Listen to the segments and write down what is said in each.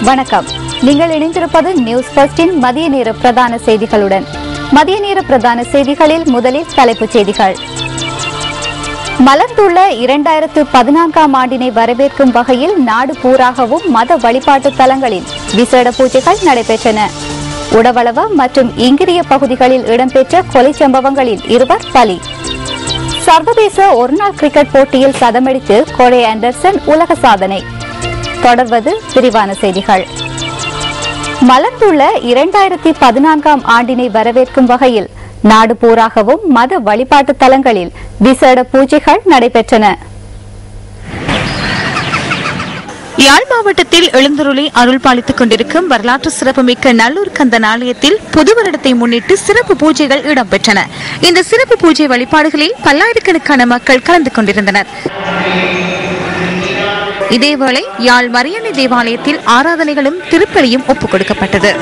வணக்கம். நீங்கள் இணைந்திருப்பது நியூஸ் ஃபர்ஸ்டின் மதிய நேர பிரதான செய்திகளுடன். மதிய நேர பிரதான செய்திகளில் முதலில் தலைப்புச் செய்திகள். மலர்ந்துள்ள 2014ஆம் ஆண்டினை வரவேற்கும் வகையில் நாடு பூராகவும் மத வழிபாட்டு தலங்களில் விசேட பூஜைகள் நடைபெற்றன. உடவளவ மற்றும் இங்கிரிய பகுதிகளில் இடம்பெற்ற கொலை சம்பவங்களில் 2 பலி. சர்வதேச ஒருநாள் கிரிக்கெட் போட்டியில் சதமடித்து கோரே ஆண்டர்சன் உலக சாதனை. தொடர்வது விரிவான செய்திகள். மலர்ந்துள்ள 2014ஆம் ஆண்டினை வரவேற்கும் வகையில் நாடு பூராகவும் மத வழிபாட்டு தலங்களில் விசேட பூஜைகள் நடைபெற்றன. யாழ் மாவட்டத்தில் எழுந்தருளி அருள் பாலித்துக் கொண்டிருக்கும் வரலாற்று சிறப்புமிக்க நல்லூர் கந்தன் ஆலயத்தில் புது வருடத்தை முன்னிட்டு சிறப்பு பூஜைகள் இடம்பெற்றன. இந்த சிறப்பு பூஜை வழிபாடுகளில் பல்லாயிரக்கணக்கான மக்கள் கலந்து கொண்டிருந்தனர். இதேவேளை யாழ் மரியணை தேவாலயத்தில் ஆராதனைகளும் திருப்பலியும் ஒப்புக் கொடுக்கப்பட்டது.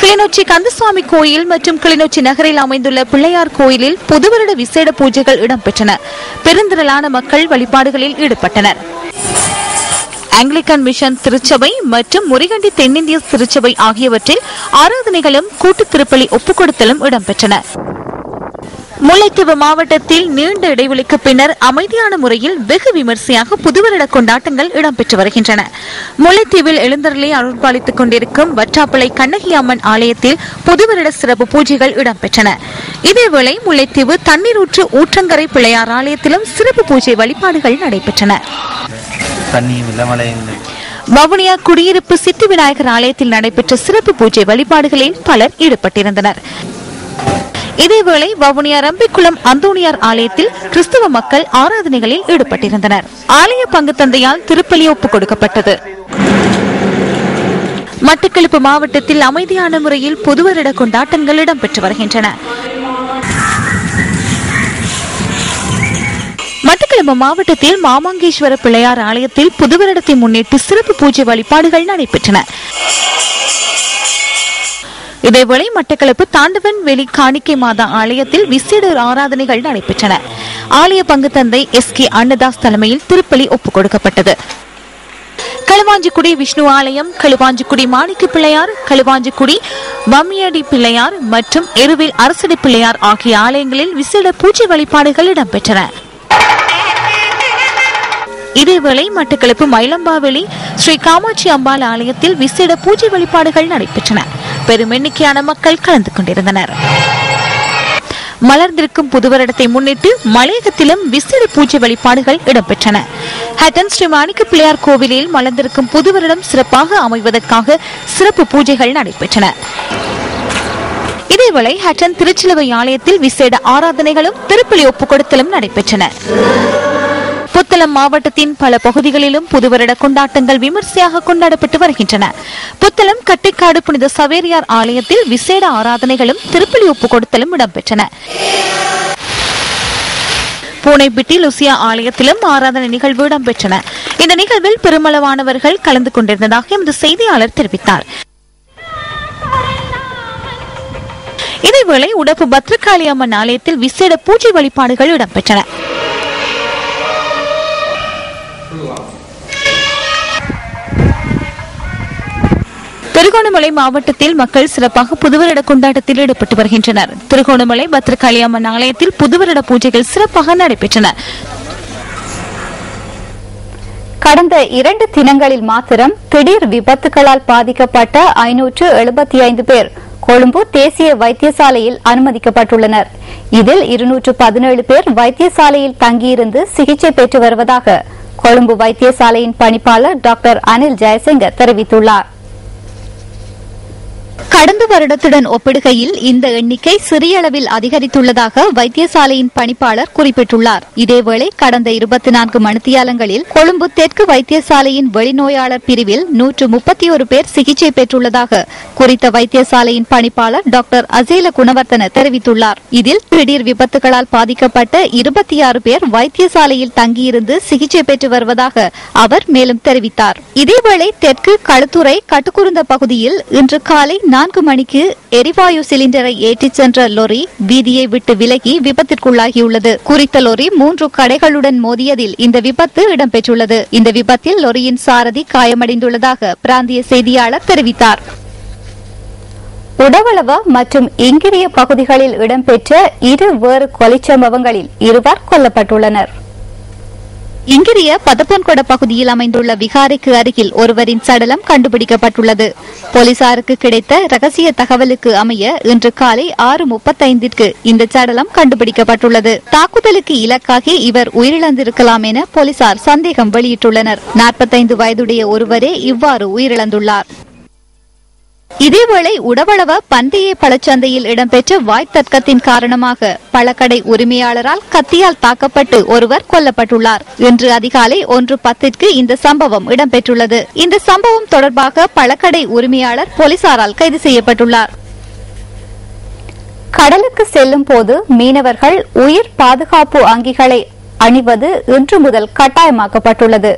கிளிநொச்சி கந்தசுவாமி கோயில் மற்றும் கிளிநொச்சி நகரில் அமைந்துள்ள பிள்ளையார் கோயிலில் புதுவருட விசேட பூஜைகள் இடம்பெற்றன. பெருந்திரளான மக்கள் வழிபாடுகளில் ஈடுபட்டனர். ஆங்கிலிக்கன் மிஷன் திருச்சபை மற்றும் முறிகண்டி தென்னிந்திய திருச்சபை ஆகியவற்றில் ஆராதனைகளும் கூட்டு திருப்பலி ஒப்புக் கொடுத்தலும் இடம்பெற்றன. முல்லைத்தீவு மாவட்டத்தில் நீண்ட இடைவெளிக்கு பின்னர் அமைதியான முறையில் வெகு விமர்சையாக புதுவருட கொண்டாட்டங்கள் இடம்பெற்று வருகின்றன. முல்லைத்தீவில் எழுந்தருளி அருள்பாலித்துக் கொண்டிருக்கும் வற்றாப்பளை கண்ணகி அம்மன் ஆலயத்தில் புதுவருட சிறப்பு பூஜைகள் இடம்பெற்றன. இதேவேளை முல்லைத்தீவு தண்ணீரூற்று ஊற்றங்கரை பிள்ளையார் ஆலயத்திலும் சிறப்பு பூஜை வழிபாடுகள் நடைபெற்றன. வவுனியா குடியிருப்பு சித்தி விநாயகர் ஆலயத்தில் நடைபெற்ற சிறப்பு பூஜை வழிபாடுகளில் பலர் ஈடுபட்டிருந்தனர். இதேவேளை வவுனியா ரம்பிக்குளம் அந்தோணியார் ஆலயத்தில் கிறிஸ்தவ மக்கள் ஆராதனைகளில் ஈடுபட்டிருந்தனர். ஆலய பங்கு தந்தையால் திருப்பலி ஒப்புக் கொடுக்கப்பட்டது. மட்டக்களப்பு மாவட்டத்தில் அமைதியான முறையில் புதுவருட கொண்டாட்டங்கள் இடம்பெற்று வருகின்றன. மட்டக்களப்பு மாவட்டத்தில் மாமாங்கேஸ்வர பிள்ளையார் ஆலயத்தில் புதுவருடத்தை முன்னிட்டு சிறப்பு பூஜை வழிபாடுகள் நடைபெற்றன. இதேவேளை மட்டக்களப்பு தாண்டவன் வெளி காணிக்கை மாதா ஆலயத்தில் விசேட ஆராதனைகள் நடைபெற்றன. ஆலய பங்கு தந்தை SK அன்னதாஸ் தலைமையில் திருப்பலி ஒப்புக் கொடுக்கப்பட்டது. களுவாஞ்சிக்குடி விஷ்ணு ஆலயம், களுவாஞ்சிக்குடி மாணிக்க பிள்ளையார், களுவாஞ்சிக்குடி வம்மியடி பிள்ளையார் மற்றும் எருவில் அரசடி பிள்ளையார் ஆகிய ஆலயங்களில் விசேட பூஜை வழிபாடுகள் இடம்பெற்றன. இதேவேளை மட்டக்களப்பு மயிலம்பாவெளி ஸ்ரீ காமாட்சி அம்பாள் ஆலயத்தில் விசேட பூஜை வழிபாடுகள் நடைபெற்றன. பெரும் எண்ணிக்கையான மக்கள் கலந்து கொண்டிருந்தனர். மலர்ந்திருக்கும் புதுவருடத்தை முன்னிட்டு மலையகத்திலும் விசேட பூஜை வழிபாடுகள் இடம்பெற்றன. ஹட்டன் ஸ்ரீ மாணிக்க பிள்ளையார் கோவிலில் மலர்ந்திருக்கும் புதுவருடம் சிறப்பாக அமைவதற்காக சிறப்பு பூஜைகள் நடைபெற்றன. இதேவேளை ஹட்டன் திருச்சிலுவை ஆலயத்தில் விசேட ஆராதனைகளும் திருப்பலி ஒப்புக் கொடுத்தலும் நடைபெற்றன. புத்தளம் மாவட்டத்தின் பல பகுதிகளிலும் புதுவருட கொண்டாட்டங்கள் விமர்சையாக கொண்டாடப்பட்டு வருகின்றன. புத்தளம் கட்டைக்காடு புனித சவேரியார் ஆலயத்தில் விசேட ஆராதனைகளும் திருப்பலி ஒப்புக் கொடுத்தலும் இடம்பெற்றன. பூனைப்பிட்டி லுசியா ஆலயத்திலும் ஆராதனை நிகழ்வு இடம்பெற்றன. இந்த நிகழ்வில் பெருமளவானவர்கள் கலந்து கொண்டிருந்ததாக எமது செய்தியாளர் தெரிவித்தார். இதேவேளை உடப்பு பத்ரகாளி அம்மன் ஆலயத்தில் விசேட பூஜை வழிபாடுகள் இடம்பெற்றன. திருகோணமலை மாவட்டத்தில் மக்கள் சிறப்பாக புதுவருட கொண்டாட்டத்தில் ஈடுபட்டு வருகின்றனர். திருகோணமலை பத்ரகாளி அம்மன் ஆலயத்தில் புதுவருட பூஜைகள் சிறப்பாக நடைபெற்றன. கடந்த 2 தினங்களில் மாத்திரம் திடீர் விபத்துகளால் பாதிக்கப்பட்ட 575 பேர் கொழும்பு தேசிய வைத்தியசாலையில் அனுமதிக்கப்பட்டுள்ளனர். இதில் 217 பேர் வைத்தியசாலையில் தங்கியிருந்து சிகிச்சை பெற்று வருவதாக கொழும்பு வைத்தியசாலையின் பணிப்பாளர் டாக்டர் அனில் ஜெயசிங்க தெரிவித்துள்ளார். கடந்த வருடத்துடன் ஒப்பிடுகையில் இந்த எண்ணிக்கை சிறிய அளவில் அதிகரித்துள்ளதாக வைத்தியசாலையின் பணிப்பாளர் குறிப்பிட்டுள்ளார். இதேவேளை கடந்த 24 மணித்தியாலங்களில் கொழும்பு தெற்கு வைத்தியசாலையின் வெளிநோயாளர் பிரிவில் 131 பேர் சிகிச்சை பெற்றுள்ளதாக குறித்த வைத்தியசாலையின் பணிப்பாளர் டாக்டர் அசேல குணவர்த்தன தெரிவித்துள்ளார். இதில் திடீர் விபத்துகளால் பாதிக்கப்பட்ட 26 பேர் வைத்தியசாலையில் தங்கியிருந்து சிகிச்சை பெற்று வருவதாக அவர் மேலும் தெரிவித்தார். இதேவேளை தெற்கு களுத்துறை கட்டுக்குருந்த பகுதியில் இன்று காலை 4 மணிக்கு எரிவாயு சிலிண்டரை ஏற்றிச் சென்ற லொரி வீதியை விட்டு விலகி விபத்திற்குள்ளாகியுள்ளது. குறித்த லொரி 3 கடைகளுடன் மோதியதில் இந்த விபத்து இடம்பெற்றுள்ளது. இந்த விபத்தில் லொரியின் சாரதி காயமடைந்துள்ளதாக பிராந்திய செய்தியாளர் தெரிவித்தார். உடவளவ மற்றும் இங்கிரிய பகுதிகளில் இடம்பெற்ற 2 வேறு கொலைச் சம்பவங்களில் 2 கொல்லப்பட்டுள்ளனர். இங்கிரிய பதப்பன்கொட பகுதியில் அமைந்துள்ள விகாரைக்கு அருகில் ஒருவரின் சடலம் கண்டுபிடிக்கப்பட்டுள்ளது. போலீசாருக்கு கிடைத்த ரகசிய தகவலுக்கு அமைய இன்று காலை 6:35 இந்த சடலம் கண்டுபிடிக்கப்பட்டுள்ளது. தாக்குதலுக்கு இலக்காகி இவர் உயிரிழந்திருக்கலாம் என போலீசார் சந்தேகம் வெளியிட்டுள்ளனர். 45 வயதுடைய ஒருவரே இவ்வாறு உயிரிழந்துள்ளார். இதேவேளை உடவளவ பந்தய பழச்சந்தையில் இடம்பெற்ற வாய் தர்க்கத்தின் காரணமாக பழக்கடை உரிமையாளரால் கத்தியால் தாக்கப்பட்டு ஒருவர் கொல்லப்பட்டுள்ளார். இன்று அதிகாலை 1:10 இந்த சம்பவம் இடம்பெற்றுள்ளது. இந்த சம்பவம் தொடர்பாக பழக்கடை உரிமையாளர் போலீசாரால் கைது செய்யப்பட்டுள்ளார். கடலுக்கு செல்லும் போது மீனவர்கள் உயிர் பாதுகாப்பு அங்கிகளை அணிவது இன்று முதல் கட்டாயமாக்கப்பட்டுள்ளது.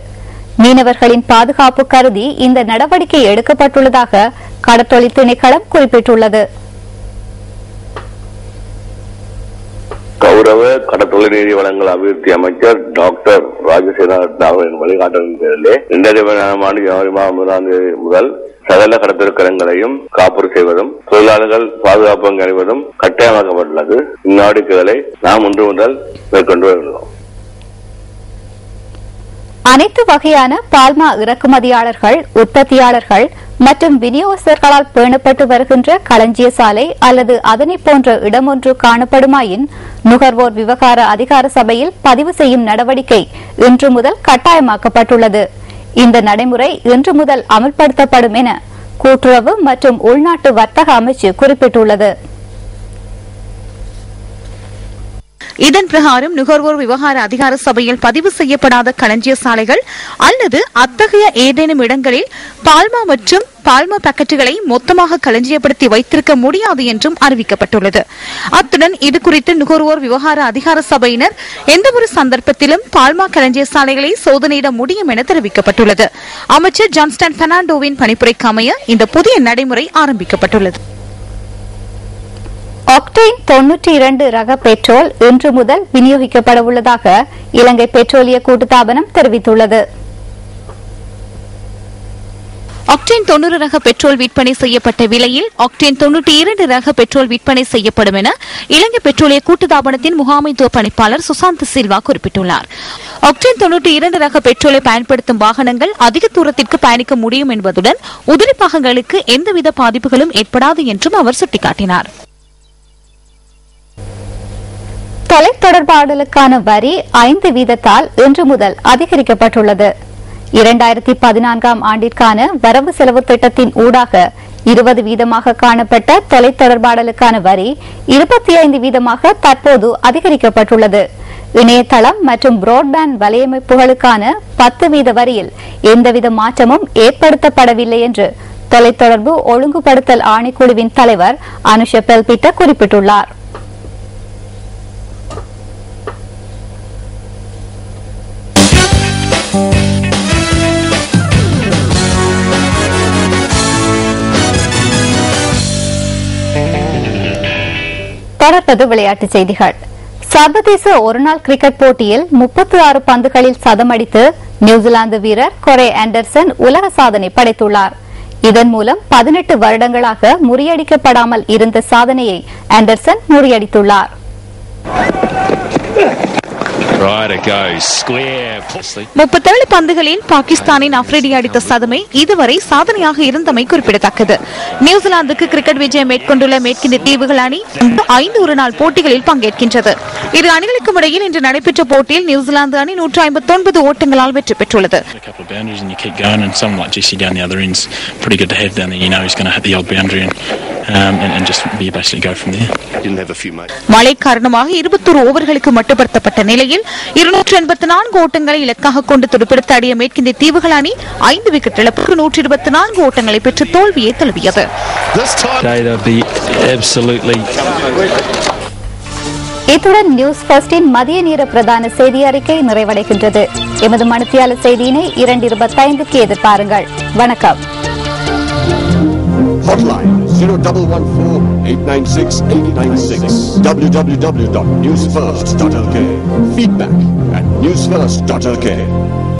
மீனவர்களின் பாதுகாப்பு கருதி இந்த நடவடிக்கை எடுக்கப்பட்டுள்ளதாக கடற்தொழில் திணைக்களம் குறிப்பிட்டுள்ளது. கௌரவ கடற்தொழில் நீதி வளங்கள் அபிவிருத்தி அமைச்சர் டாக்டர் ராஜசேகரன் அவர்களின் வழிகாட்டலின் பேரிலே 2020 ஜனவரி மாதம் 1 முதல் சகல கடற்கரைகளையும் காப்புறு செய்வதும் தொழிலாளர்கள் பாதுகாப்பு அணிவதும் கட்டாயமாக்கப்பட்டுள்ளது. இந்நடவடிக்கைகளை நாம் இன்று முதல் மேற்கொண்டு வருகிறோம். அனைத்து வகையான பால்மா இறக்குமதியாளர்கள், உற்பத்தியாளர்கள் மற்றும் விநியோகஸ்தர்களால் பேணப்பட்டு வருகின்ற களஞ்சிய சாலை அல்லது அதனை போன்ற இடமொன்று காணப்படுமாயின் நுகர்வோர் விவகார அதிகார சபையில் பதிவு செய்யும் நடவடிக்கை இன்று முதல் கட்டாயமாக்கப்பட்டுள்ளது. இந்த நடைமுறை இன்று முதல் அமல்படுத்தப்படும் என கூட்டுறவு மற்றும் உள்நாட்டு வர்த்தக அமைச்சு குறிப்பிட்டுள்ளது. இதன் பிரகாரம் நுகர்வோர் விவகார அதிகார சபையில் பதிவு செய்யப்படாத களஞ்சிய சாலைகள் அல்லது அத்தகைய ஏதேனும் இடங்களில் பால்மா மற்றும் பால்மா பாக்கெட்டுகளை மொத்தமாக களஞ்சியப்படுத்தி வைத்திருக்க முடியாது என்றும் அறிவிக்கப்பட்டுள்ளது. அத்துடன் இதுகுறித்து நுகர்வோர் விவகார அதிகார சபையினர் எந்தவொரு சந்தர்ப்பத்திலும் பால்மா களஞ்சிய சாலைகளை சோதனையிட முடியும் என தெரிவிக்கப்பட்டுள்ளது. அமைச்சர் ஜான்ஸ்டன் பெர்னாண்டோவின் பணிப்புரைக்கு அமைய இந்த புதிய நடைமுறை ஆரம்பிக்கப்பட்டுள்ளது. ஆக்டேன் 92 ரக பெட்ரோல் இன்று முதல் விநியோகிக்கப்பட உள்ளதாக இலங்கை பெட்ரோலிய கூட்டுத்தாபனம் தெரிவித்துள்ளது. ஆக்டேன் 90 ரக பெட்ரோல் விற்பனை செய்யப்பட்ட விலையில் ஆக்டேன் 92 ரக பெட்ரோல் விற்பனை செய்யப்படும் என இலங்கை பெட்ரோலிய கூட்டுத்தாபனத்தின் முகாமைத்துவ பணிப்பாளர் சுசாந்த் சில்வா குறிப்பிட்டுள்ளார். ஆக்டேன் 92 ரக பெட்ரோலை பயன்படுத்தும் வாகனங்கள் அதிக தூரத்திற்கு பயணிக்க முடியும் என்பதுடன் உதிரி பாகங்களுக்கு எந்தவித பாதிப்புகளும் ஏற்படாது என்றும் அவர் சுட்டிக்காட்டினார். தொலைத்தொடர்பாடலுக்கான வரி 5% இன்று முதல் அதிகரிக்கப்பட்டுள்ளது. 2014 ஆண்டிற்கான வரவு செலவு திட்டத்தின் ஊடாக 20% காணப்பட்ட தொலைத்தொடர்பாடலுக்கான வரி 25% தற்போது அதிகரிக்கப்பட்டுள்ளது. இணையதளம் மற்றும் பிராட்பேண்ட் வலையமைப்புகளுக்கான 10% வரியில் எந்தவித மாற்றமும் ஏற்படுத்தப்படவில்லை என்று தொலைத்தொடர்பு ஒழுங்குபடுத்தல் ஆணைக்குழுவின் தலைவர் அனுஷ பெல்பிட்ட குறிப்பிட்டுள்ளார். தொடர்பது விளையாட்டுச் செய்திகள். சர்வதேச ஒருநாள் கிரிக்கெட் போட்டியில் 36 பந்துகளில் சதமடித்து நியூசிலாந்து வீரர் கொரே ஆண்டர்சன் உலக சாதனை படைத்துள்ளார். இதன் மூலம் 18 வருடங்களாக முறியடிக்கப்படாமல் இருந்த சாதனையை ஆண்டர்சன் முறியடித்துள்ளார். 37 பந்துகளில் பாகிஸ்தானின் அப்ரிடி அடித்த சதமை இதுவரை சாதனையாக இருந்தமை குறிப்பிடத்தக்கது. நியூசிலாந்துக்கு கிரிக்கெட் விஜயம் மேற்கொண்டுள்ள மேற்கிந்திய தீவுகள் அணி 5 ஒருநாள் போட்டிகளில் பங்கேற்கின்றது. இரு அணிகளுக்கும் இடையில் இன்று நடைபெற்ற போட்டியில் நியூசிலாந்து அணி 159 ஓட்டங்களால் வெற்றி பெற்றுள்ளது. மழை காரணமாக 21 ஓவர்களுக்கு மட்டுப்படுத்தப்பட்ட நிலையில் 284 ஓட்டங்களை இலக்காக கொண்டு துடுப்படுத்த ஆடிய மேற்கிந்திய தீவுகள் அணி 5 விக்கெட் இழப்புக்கு 124 ஓட்டங்களை பெற்று தோல்வியை தழுவியது. இத்துடன் நியூஸ் ஃபர்ஸ்டின் மதிய நேர பிரதான செய்தி அறிக்கை நிறைவடைகின்றது. எமது மணித்தியால செய்தியினை 2:25க்கு எதிர்பாருங்கள். வணக்கம். 0114-896-896. www.newsfirst.lk. Feedback at newsfirst.lk.